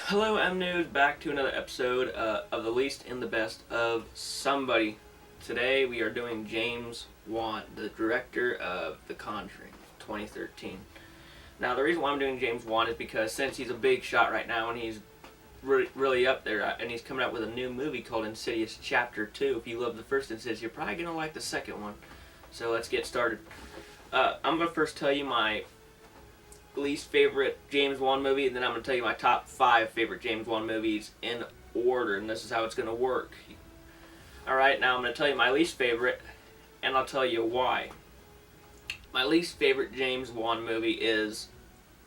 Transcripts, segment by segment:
Hello, M News, back to another episode of the least and the best of somebody. Today we are doing James Wan, the director of The Conjuring, 2013. Now the reason why I'm doing James Wan is because since he's a big shot right now and he's really up there, and he's coming out with a new movie called Insidious Chapter 2. If you love the first Insidious, you're probably going to like the second one. So let's get started. I'm going to first tell you my least favorite James Wan movie, and then I'm going to tell you my top 5 favorite James Wan movies in order, and this is how it's going to work. Alright, now I'm going to tell you my least favorite, and I'll tell you why. My least favorite James Wan movie is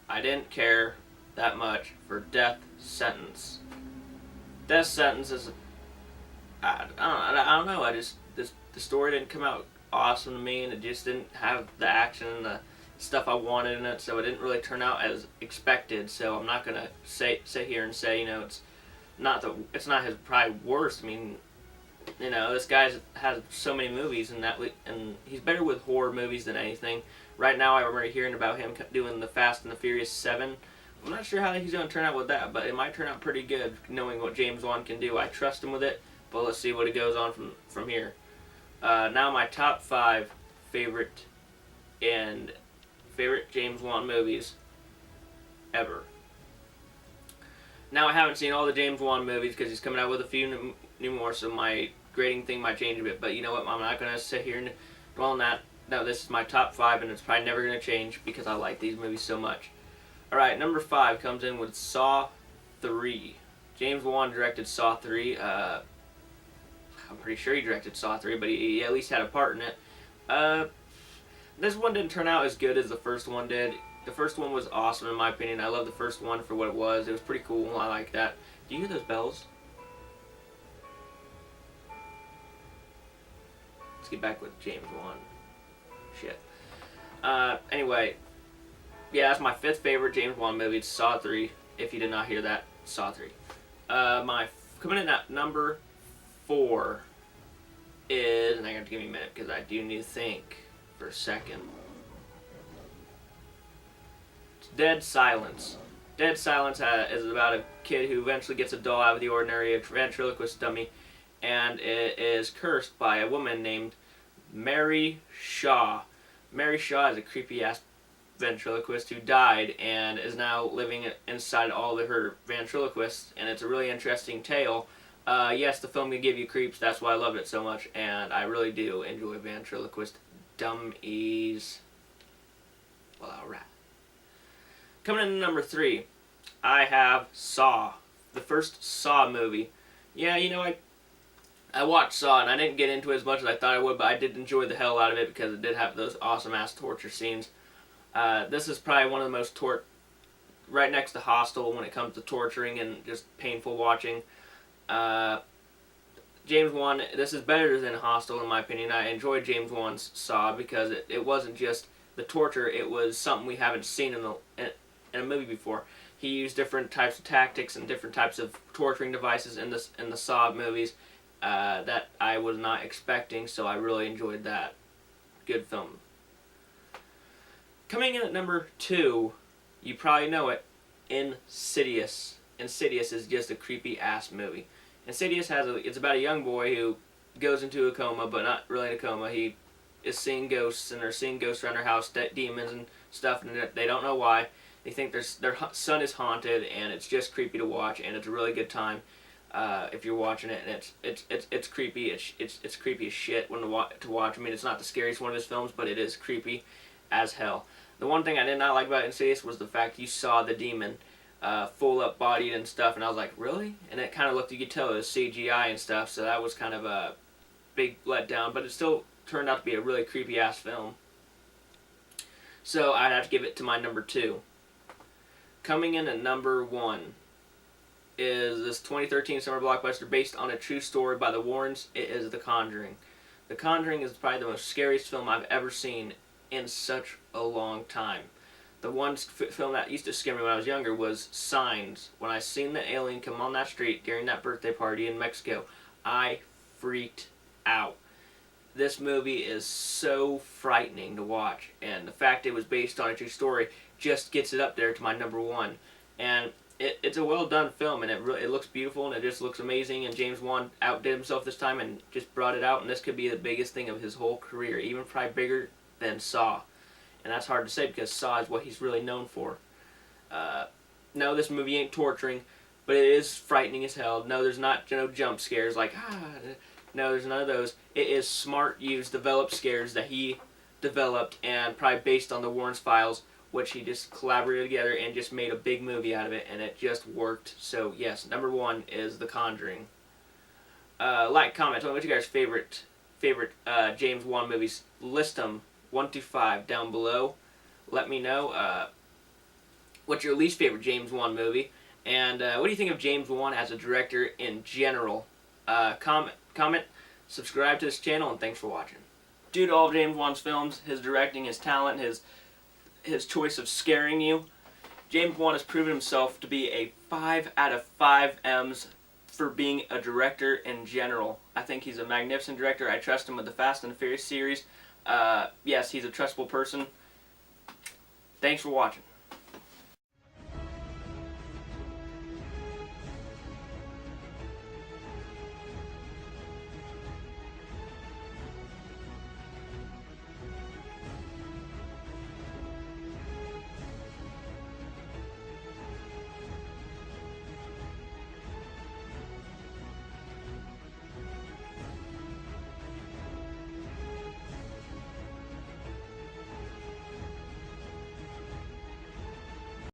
I didn't care that much for Death Sentence. Death Sentence is, I don't know, the story didn't come out awesome to me, and it just didn't have the action and the stuff I wanted in it, so it didn't really turn out as expected. So I'm not gonna sit here and say, it's not his probably worst. I mean, this guy has so many movies, and he's better with horror movies than anything. Right now, I remember hearing about him doing the Fast and the Furious 7. I'm not sure how he's gonna turn out with that, but it might turn out pretty good, knowing what James Wan can do. I trust him with it, but let's see what it goes on from here. Now my top 5 favorite James Wan movies ever. Now I haven't seen all the James Wan movies because he's coming out with a few new more, so my grading thing might change a bit. But you know what? I'm not going to sit here and dwell on that. No, this is my top 5, and it's probably never going to change because I like these movies so much. Alright, number 5 comes in with Saw 3. James Wan directed Saw 3. I'm pretty sure he directed Saw 3, but he at least had a part in it. This one didn't turn out as good as the first one did. The first one was awesome in my opinion. I love the first one for what it was. It was pretty cool. I like that. Do you hear those bells? Let's get back with James Wan. Shit. Anyway, yeah, that's my 5th favorite James Wan movie. It's Saw 3. If you did not hear that, Saw 3. Coming in at number 4 is, and I have to give me a minute because I do need to think for a second. It's Dead Silence. Dead Silence is about a kid who eventually gets a doll out of the ordinary, a ventriloquist dummy, and it is cursed by a woman named Mary Shaw. Mary Shaw is a creepy ass ventriloquist who died and is now living inside all of her ventriloquists, and it's a really interesting tale. Yes, the film can give you creeps. That's why I loved it so much, and I really do enjoy ventriloquist dummies. Well, alright. Coming in at number 3, I have Saw, the first Saw movie. Yeah, I watched Saw, and I didn't get into it as much as I thought I would, but I did enjoy the hell out of it because it did have those awesome-ass torture scenes. This is probably one of the most right next to Hostel when it comes to torturing and just painful watching. James Wan, this is better than Hostel in my opinion. I enjoyed James Wan's Saw because it wasn't just the torture, it was something we haven't seen in a movie before. He used different types of tactics and different types of torturing devices in the Saw movies that I was not expecting, so I really enjoyed that. Good film. Coming in at number 2, you probably know it, Insidious. Insidious is just a creepy ass movie. Insidious it's about a young boy who goes into a coma, but not really in a coma. He is seeing ghosts, and they're seeing ghosts around their house, demons and stuff, and they don't know why. They think their son is haunted, and it's just creepy to watch, and it's a really good time if you're watching it. And it's creepy. It's creepy as shit to watch. I mean, it's not the scariest one of his films, but it is creepy as hell. The one thing I did not like about Insidious was the fact you saw the demon full up bodied and stuff, and I was like, really? And it kind of looked, you could tell it was CGI and stuff, so that was kind of a big letdown, but it still turned out to be a really creepy ass film. So I'd have to give it to my number 2. Coming in at number 1 is this 2013 summer blockbuster based on a true story by the Warrens. It is The Conjuring. The Conjuring is probably the most scariest film I've ever seen in such a long time. The one film that used to scare me when I was younger was Signs. When I seen the alien come on that street during that birthday party in Mexico, I freaked out. This movie is so frightening to watch, and the fact it was based on a true story just gets it up there to my number 1. And it's a well done film, and it looks beautiful, and it just looks amazing. And James Wan outdid himself this time and just brought it out. And this could be the biggest thing of his whole career, even probably bigger than Saw. And that's hard to say because Saw is what he's really known for. No, this movie ain't torturing, but it is frightening as hell. No, there's not jump scares like No, there's none of those. It is smart used, developed scares that he developed and probably based on the Warren's files, which he just collaborated together and just made a big movie out of it, and it just worked. So yes, number 1 is The Conjuring. Like, comment, tell me what you guys' favorite James Wan movies. List them 1 to 5 down below. Let me know what's your least favorite James Wan movie, and what do you think of James Wan as a director in general? Comment, subscribe to this channel, and thanks for watching. Due to all of James Wan's films, his directing, his talent, his choice of scaring you, James Wan has proven himself to be a 5 out of 5 M's for being a director in general. I think he's a magnificent director. I trust him with the Fast and the Furious series. Yes, he's a trustable person. Thanks for watching.